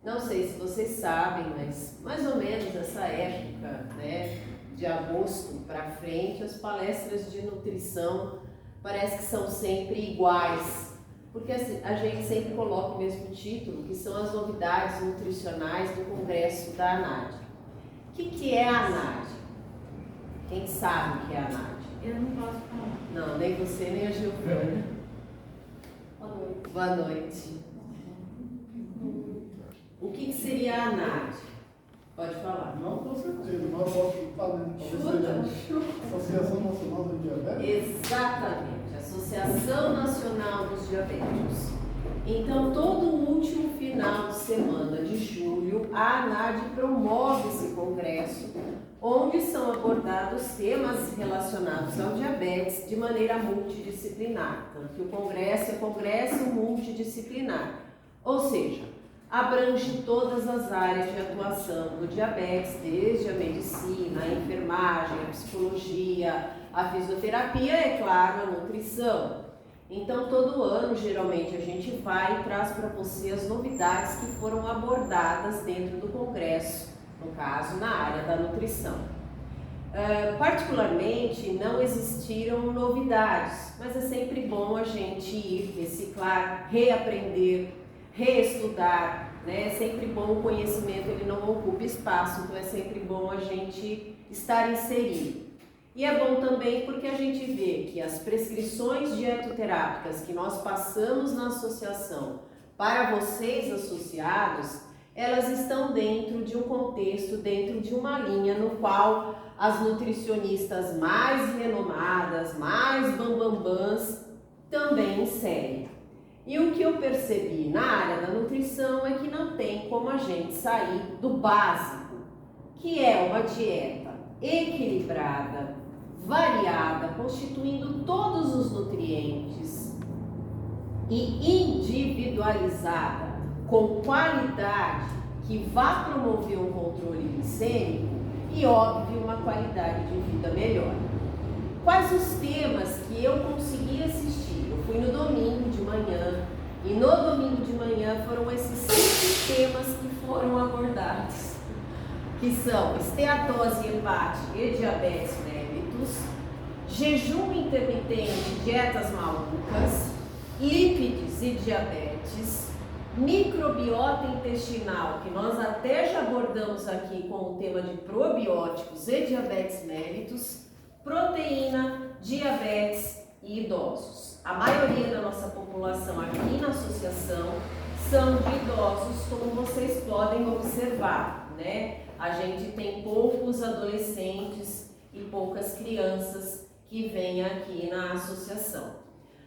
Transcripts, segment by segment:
Não sei se vocês sabem, mas mais ou menos essa época, né, de agosto para frente, as palestras de nutrição parece que são sempre iguais, porque a gente sempre coloca o mesmo título, que são as novidades nutricionais do Congresso da ANAD. O que é a ANAD? Quem sabe o que é a ANAD? Eu não posso falar. Não, nem você, nem a Giovana. Boa noite. Boa noite. O que seria a ANAD? Pode falar. Não, com certeza, mas eu posso chutar, né? Talvez seja a Associação Nacional do Diabetes. Exatamente, Associação Nacional dos Diabéticos. Então, todo último final de semana de julho, a ANAD promove esse congresso, onde são abordados temas relacionados ao diabetes de maneira multidisciplinar. Tanto que o congresso é congresso multidisciplinar, ou seja, abrange todas as áreas de atuação do diabetes, desde a medicina, a enfermagem, a psicologia, a fisioterapia, é claro, a nutrição. Então, todo ano, geralmente, a gente vai e traz para você as novidades que foram abordadas dentro do congresso, no caso, na área da nutrição. Particularmente, não existiram novidades, mas é sempre bom a gente ir reciclar, reaprender, reestudar, né? É sempre bom, o conhecimento ele não ocupa espaço, então é sempre bom a gente estar inserido. E é bom também porque a gente vê que as prescrições dietoterápicas que nós passamos na associação para vocês associados, elas estão dentro de um contexto, dentro de uma linha no qual as nutricionistas mais renomadas, mais bambambãs, também inserem. E o que eu percebi na área da nutrição é que não tem como a gente sair do básico, que é uma dieta equilibrada, variada, constituindo todos os nutrientes e individualizada, com qualidade, que vá promover um controle glicêmico e, óbvio, uma qualidade de vida melhor. Quais os temas que eu consegui assistir? Eu fui no domingo de manhã e no domingo de manhã foram esses 5 temas que foram abordados, que são esteatose hepática e diabetes mellitus, jejum intermitente, dietas malucas, lípides e diabetes, microbiota intestinal, que nós até já abordamos aqui com o tema de probióticos e diabetes mellitus, proteína, diabetes e idosos. A maioria da nossa população aqui na associação são de idosos, como vocês podem observar, né? A gente tem poucos adolescentes e poucas crianças que vêm aqui na associação.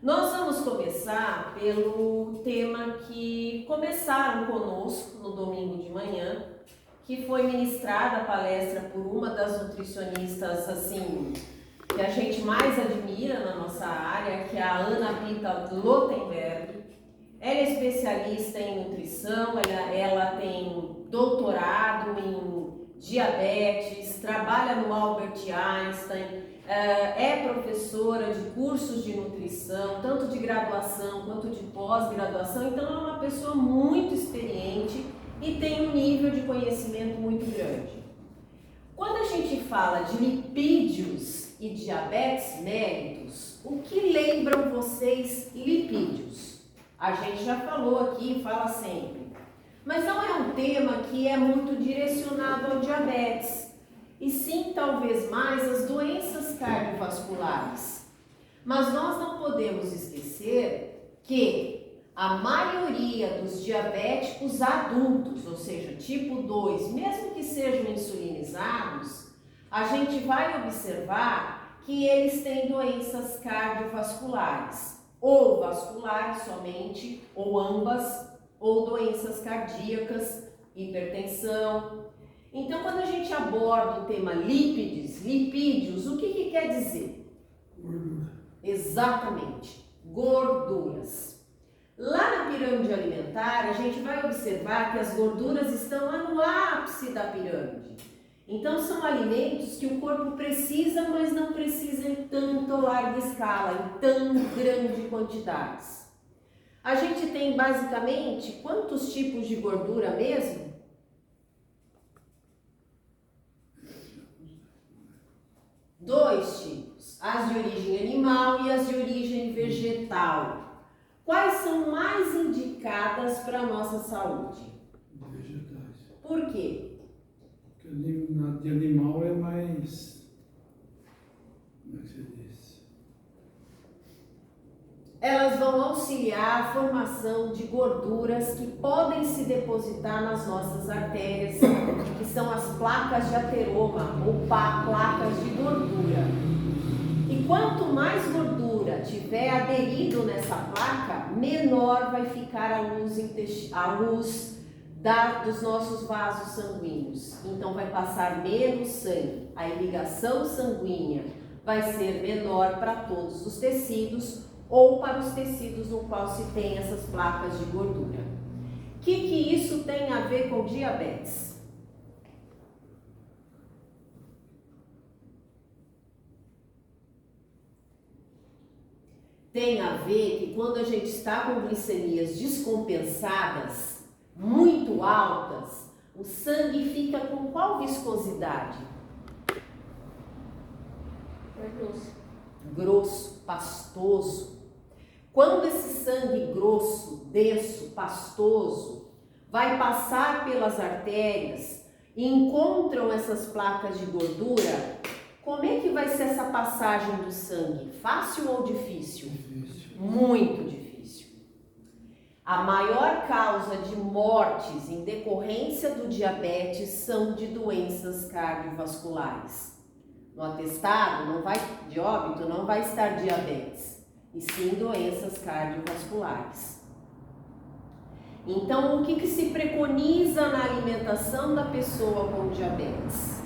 Nós vamos começar pelo tema que começaram conosco no domingo de manhã, que foi ministrada a palestra por uma das nutricionistas, assim, que a gente mais admira na nossa área, que é a Ana Pita Lottenberg. Ela é especialista em nutrição, ela tem doutorado em diabetes, trabalha no Albert Einstein, é professora de cursos de nutrição, tanto de graduação quanto de pós-graduação, então ela é uma pessoa muito experiente e tem um nível de conhecimento muito grande. Quando a gente fala de lipídios e diabetes mellitus, o que lembram vocês lipídios? A gente já falou aqui, fala sempre, mas não é um tema que é muito direcionado ao diabetes, e sim talvez mais as doenças cardiovasculares. Mas nós não podemos esquecer que a maioria dos diabéticos adultos, ou seja, tipo 2, mesmo que sejam insulinizados, a gente vai observar que eles têm doenças cardiovasculares, ou vasculares somente, ou ambas, ou doenças cardíacas, hipertensão. Então, quando a gente aborda o tema lipídios, o que quer dizer? Gordura. Exatamente, gorduras. Lá na pirâmide alimentar, a gente vai observar que as gorduras estão lá no ápice da pirâmide. Então, são alimentos que o corpo precisa, mas não precisa em tanto larga escala, em tão grande quantidades. A gente tem basicamente quantos tipos de gordura mesmo? 2 tipos, as de origem animal e as de origem vegetal. Quais são mais indicadas para a nossa saúde? Vegetais. Por quê? Porque de animal é mais. Como é que se diz? Elas vão auxiliar a formação de gorduras que podem se depositar nas nossas artérias, que são as placas de ateroma ou placas de gordura. E quanto mais gordura tiver aderido nessa placa, menor vai ficar a luz dos nossos vasos sanguíneos. Então vai passar menos sangue. A irrigação sanguínea vai ser menor para todos os tecidos ou para os tecidos no qual se tem essas placas de gordura. O que isso tem a ver com diabetes? Tem a ver que quando a gente está com glicemias descompensadas, muito altas, o sangue fica com qual viscosidade? É grosso. Grosso, pastoso. Quando esse sangue grosso, denso, pastoso, vai passar pelas artérias e encontram essas placas de gordura, como é que vai ser essa passagem do sangue? Fácil ou difícil? Difícil. Muito difícil. A maior causa de mortes em decorrência do diabetes são de doenças cardiovasculares. No atestado de óbito não vai estar diabetes, e sim doenças cardiovasculares. Então, o que se preconiza na alimentação da pessoa com diabetes?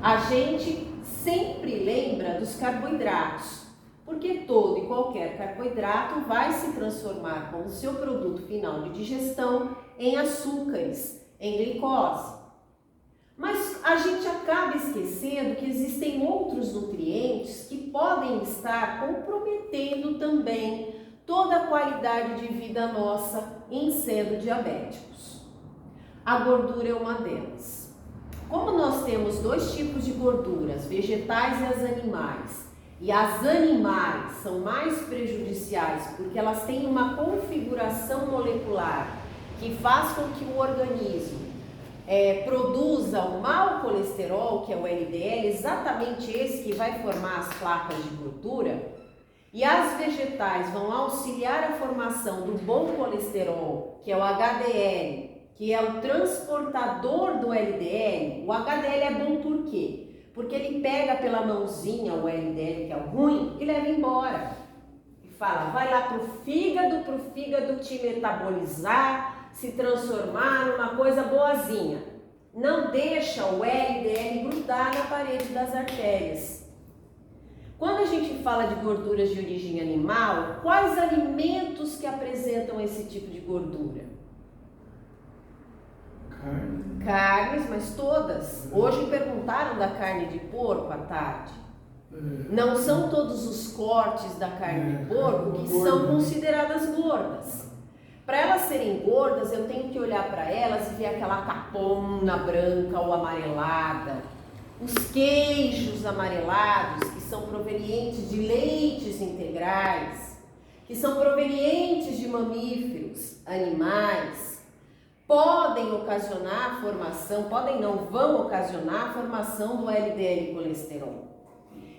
A gente sempre lembra dos carboidratos, porque todo e qualquer carboidrato vai se transformar com o seu produto final de digestão em açúcares, em glicose. Mas a gente acaba esquecendo que existem outros nutrientes que podem estar comprometendo também toda a qualidade de vida nossa em sendo diabéticos. A gordura é uma delas. Como nós temos 2 tipos de gorduras, vegetais e as animais, e as animais são mais prejudiciais porque elas têm uma configuração molecular que faz com que o organismo produza o mau colesterol, que é o LDL, exatamente esse que vai formar as placas de gordura, e as vegetais vão auxiliar a formação do bom colesterol, que é o HDL, que é o transportador do LDL. O HDL é bom por quê? Porque ele pega pela mãozinha o LDL, que é o ruim, e leva embora. E fala, vai lá pro fígado te metabolizar, se transformar numa coisa boazinha. Não deixa o LDL grudar na parede das artérias. Quando a gente fala de gorduras de origem animal, quais alimentos que apresentam esse tipo de gordura? Carne. Carnes, mas todas. Hoje perguntaram da carne de porco à tarde. Não são todos os cortes da carne de porco que são consideradas gordas. Para elas serem gordas, eu tenho que olhar para elas e ver aquela capona branca ou amarelada, os queijos amarelados, que são provenientes de leites integrais, que são provenientes de mamíferos, animais, vão ocasionar a formação do LDL colesterol.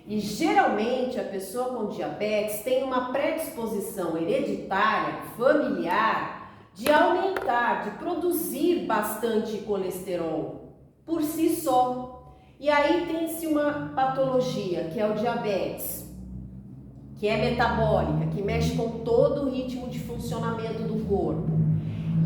E geralmente a pessoa com diabetes tem uma predisposição hereditária, familiar, de aumentar, de produzir bastante colesterol por si só. E aí tem-se uma patologia, que é o diabetes, que é metabólica, que mexe com todo o ritmo de funcionamento do corpo.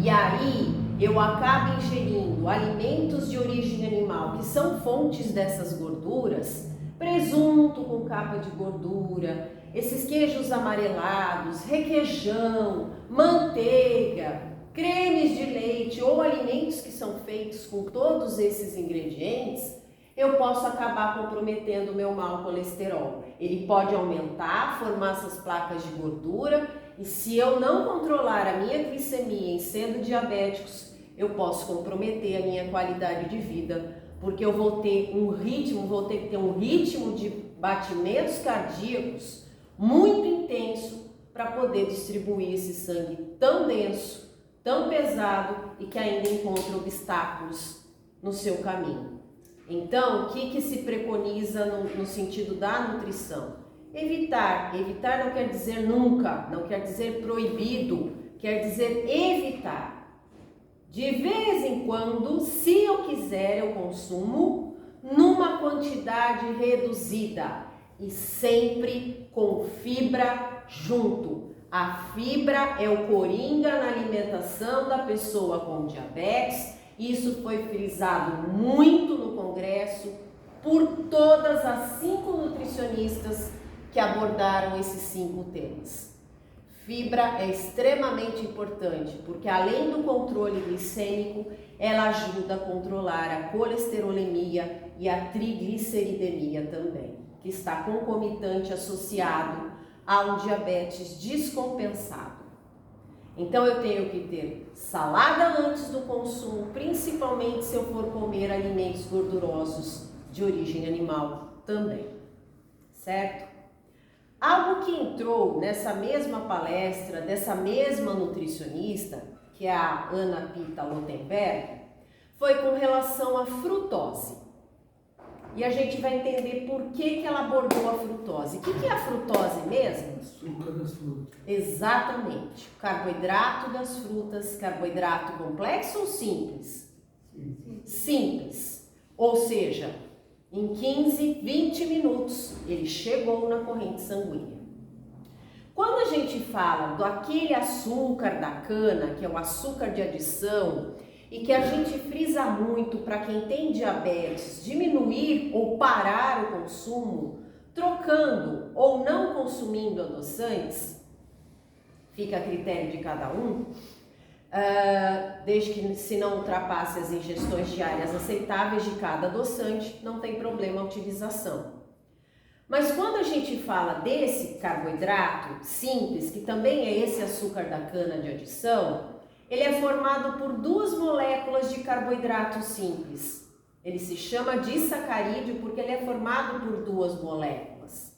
E aí eu acabo ingerindo alimentos de origem animal, que são fontes dessas gorduras, presunto com capa de gordura, esses queijos amarelados, requeijão, manteiga, cremes de leite ou alimentos que são feitos com todos esses ingredientes, eu posso acabar comprometendo o meu mau colesterol. Ele pode aumentar, formar essas placas de gordura E se eu não controlar a minha glicemia em sendo diabéticos, eu posso comprometer a minha qualidade de vida, porque eu vou ter que ter um ritmo de batimentos cardíacos muito intenso para poder distribuir esse sangue tão denso, tão pesado e que ainda encontra obstáculos no seu caminho. Então, o que se preconiza no sentido da nutrição? Evitar. Evitar não quer dizer nunca, não quer dizer proibido, quer dizer evitar. De vez em quando, se eu quiser, eu consumo numa quantidade reduzida e sempre com fibra junto. A fibra é o coringa na alimentação da pessoa com diabetes. Isso foi frisado muito no congresso por todas as 5 nutricionistas que abordaram esses 5 temas. Fibra é extremamente importante, porque além do controle glicêmico, ela ajuda a controlar a colesterolemia e a trigliceridemia também, que está concomitante associado a um diabetes descompensado. Então eu tenho que ter salada antes do consumo, principalmente se eu for comer alimentos gordurosos de origem animal também, certo? Algo que entrou nessa mesma palestra, dessa mesma nutricionista, que é a Ana Pita Lottenberg, foi com relação à frutose. E a gente vai entender por que ela abordou a frutose. O que é a frutose mesmo? Açúcar das frutas. Exatamente. Carboidrato das frutas, carboidrato complexo ou simples? Simples. Ou seja, em 15, 20 minutos, ele chegou na corrente sanguínea. Quando a gente fala daquele açúcar da cana, que é o açúcar de adição, e que a gente frisa muito para quem tem diabetes, diminuir ou parar o consumo, trocando ou não consumindo adoçantes, fica a critério de cada um, desde que se não ultrapasse as ingestões diárias aceitáveis de cada adoçante, não tem problema a utilização. Mas quando a gente fala desse carboidrato simples, que também é esse açúcar da cana de adição, ele é formado por 2 moléculas de carboidrato simples. Ele se chama disacarídeo porque ele é formado por 2 moléculas.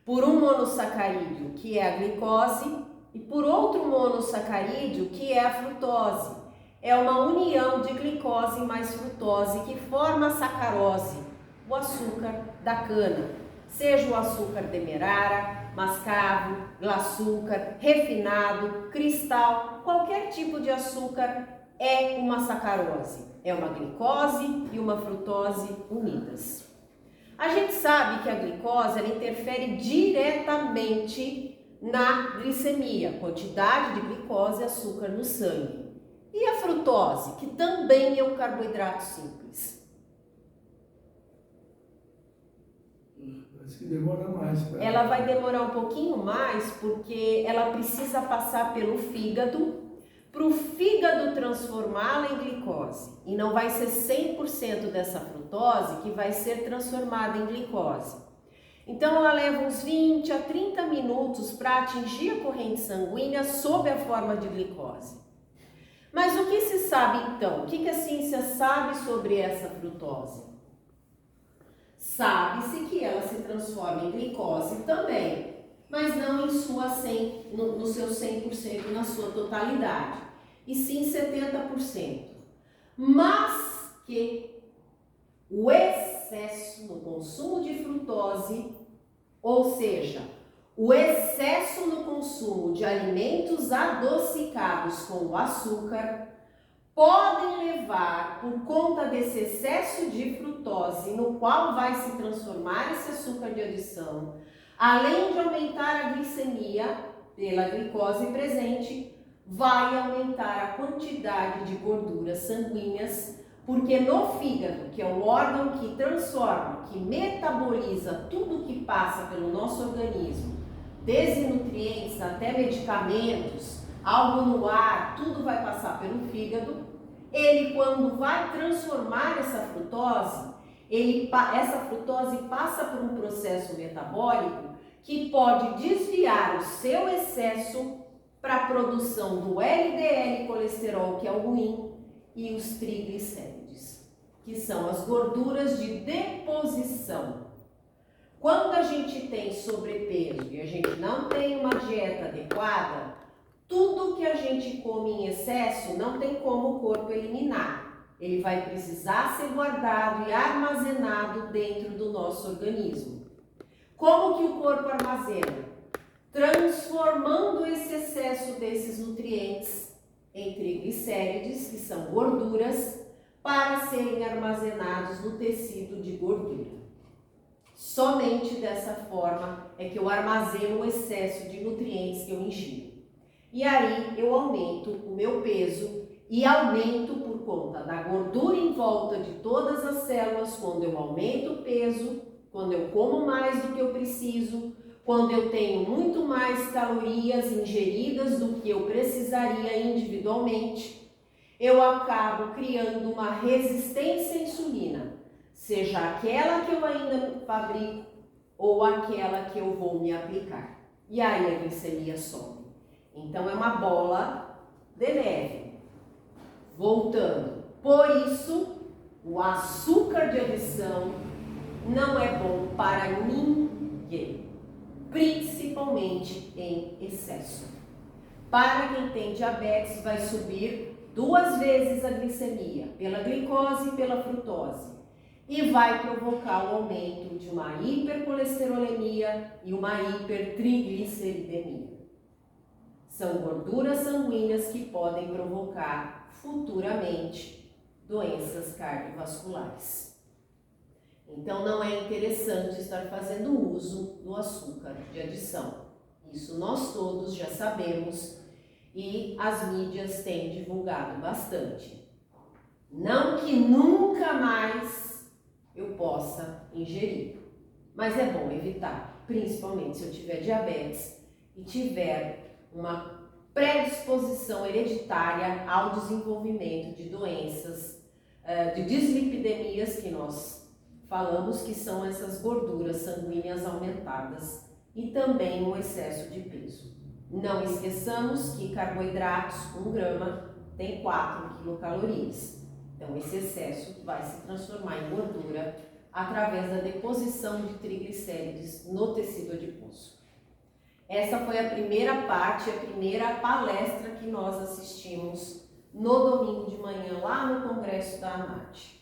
Por um monossacarídeo, que é a glicose, e por outro monossacarídeo, que é a frutose. É uma união de glicose mais frutose que forma a sacarose, o açúcar da cana. Seja o açúcar demerara, mascavo, glaçúcar, refinado, cristal, qualquer tipo de açúcar é uma sacarose. É uma glicose e uma frutose unidas. A gente sabe que a glicose ela interfere diretamente na glicemia, quantidade de glicose e açúcar no sangue. E a frutose, que também é um carboidrato simples? Parece que demora mais. Ela vai demorar um pouquinho mais porque ela precisa passar pelo fígado, para o fígado transformá-la em glicose. E não vai ser 100% dessa frutose que vai ser transformada em glicose. Então ela leva uns 20 a 30 minutos para atingir a corrente sanguínea sob a forma de glicose. Mas o que se sabe então? O que a ciência sabe sobre essa frutose? Sabe-se que ela se transforma em glicose também, mas não em sua 100, no seu 100%, na sua totalidade, e sim 70%. Mas que o excesso no consumo de frutose, ou seja, o excesso no consumo de alimentos adocicados com o açúcar, podem levar, por conta desse excesso de frutose, no qual vai se transformar esse açúcar de adição, além de aumentar a glicemia pela glicose presente, vai aumentar a quantidade de gorduras sanguíneas, porque no fígado, que é o órgão que transforma, que metaboliza tudo que passa pelo nosso organismo, desde nutrientes até medicamentos, algo no ar, tudo vai passar pelo fígado. Ele, quando vai transformar essa frutose, essa frutose passa por um processo metabólico que pode desviar o seu excesso para a produção do LDL colesterol, que é o ruim, e os triglicérides, que são as gorduras de deposição. Quando a gente tem sobrepeso e a gente não tem uma dieta adequada, tudo que a gente come em excesso não tem como o corpo eliminar. Ele vai precisar ser guardado e armazenado dentro do nosso organismo. Como que o corpo armazena? Transformando esse excesso desses nutrientes em triglicérides, que são gorduras, para serem armazenados no tecido de gordura. Somente dessa forma é que eu armazeno o excesso de nutrientes que eu ingiro. E aí eu aumento o meu peso e aumento por conta da gordura em volta de todas as células, quando eu aumento o peso, quando eu como mais do que eu preciso, quando eu tenho muito mais calorias ingeridas do que eu precisaria individualmente, eu acabo criando uma resistência à insulina, seja aquela que eu ainda fabrico ou aquela que eu vou me aplicar. E aí a glicemia sobe. Então é uma bola de neve. Voltando. Por isso, o açúcar de adição não é bom para ninguém, principalmente em excesso. Para quem tem diabetes, vai subir 2 vezes a glicemia, pela glicose e pela frutose, e vai provocar o aumento de uma hipercolesterolemia e uma hipertrigliceridemia. São gorduras sanguíneas que podem provocar futuramente doenças cardiovasculares. Então não é interessante estar fazendo uso do açúcar de adição. Isso nós todos já sabemos e as mídias têm divulgado bastante. Não que nunca mais eu possa ingerir, mas é bom evitar, principalmente se eu tiver diabetes e tiver uma predisposição hereditária ao desenvolvimento de doenças, de dislipidemias que nós falamos, que são essas gorduras sanguíneas aumentadas e também o excesso de peso. Não esqueçamos que carboidratos, 1 grama, tem 4 quilocalorias. Então esse excesso vai se transformar em gordura através da deposição de triglicérides no tecido adiposo. Essa foi a primeira parte, a primeira palestra que nós assistimos no domingo de manhã lá no congresso da ANAT.